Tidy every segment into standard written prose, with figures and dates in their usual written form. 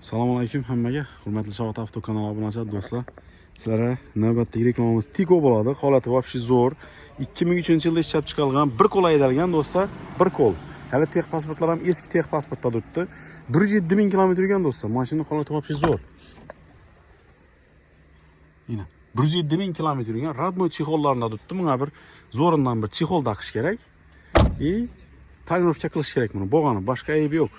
Assalomu alaykum hammaga. Hurmatli Shavot Avto kanali obunachilar do'stlar. Sizlarga navbatdagi reklamamiz Tiko bo'ladi. Holati vobshe zo'r. 2003-yilda ishlab chiqarilgan bir qo'l haydalgan do'stlar, bir qo'l. Hali tex pasportlar ham eski tex pasportda turibdi. 107 ming kilometr yurgan do'stlar. Mashina holati vobshe zo'r. Yine 107 ming kilometr yurgan radnoy chexollarida turibdi. Bunga bir zo'rindan bir chexol taqish kerak. Tonirovka qilish kerak buni. Bo'lgani boshqa aybi yo'q.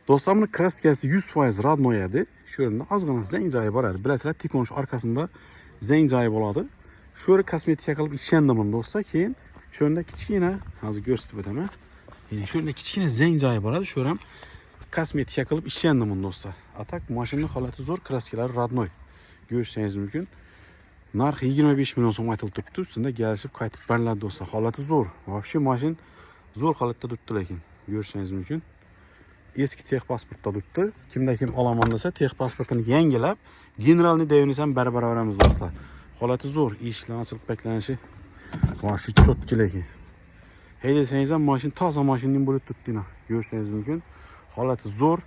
Do'stlar, buni kraskasi 100% radnoy edi. Shu yerda ozgina zang joyi bor edi. Bilasizlar, Tiko'ning orqasida zang joyi bo'ladi. Shu yerga kosmetika qilib ishlandim buni do'stlar. Keyin shu yerda kichkina, hozir ko'rsatib o'taman. Yine shu yerda kichkina zang joyi bor edi. Shu ham kosmetika qilib ishlandim buni do'stlar. Atak mashinaning holati zo'r, kraskalari radnoy. Ko'rishingiz mumkin. Narxi 25 million so'm aytilib turibdi. Ustida kelishib qaytib beriladi do'stlar. Holati zo'r. Vobshe mashina zo'r holatda turibdi, lekin ko'rishingiz mumkin. Eski tex pasportda turibdi. Kimda kim olaman desa, tex pasportini yangilab, generalni devini ham baribir beramiz do'stlar. Holati zo'r, eshiklar ochilib paklanishi vobshe chotki lekin. Haydasangiz ham mashina toza mashinaning bo'lib turibdi. Ko'rishingiz mumkin. Holati zo'r.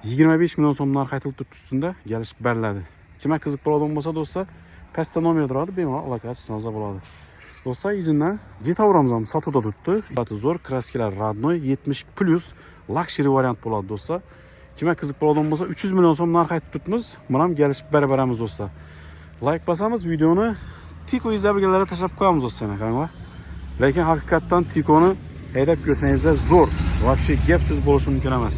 25 million so'm narx aytilib turibdi, ustida kelishib beriladi. Kimga qiziq bo'ladigan bo'lsa do'stlar, pastda nomer turadi, bemalol aloqasingiz bo'ladi. Do'stlar, izindan Jetavramız ham sotuvda turibdi. Holati zo'r, kraskalar radnoy 70+ luxury variant bo'ladi do'stlar. Kimga qiziq bo'ladigan bo'lsa 300 million so'm narx aytib turibmiz. Buni ham kelishib beramiz do'stlar. Like bosamiz, videoni Tiko izlaganlarga tashlab qo'yamiz do'stlar, qaranglar. Lekin haqiqatdan Tikoni haydab ko'rsangizlar zo'r. Vobshe gap so'z bo'lishi mumkin emas.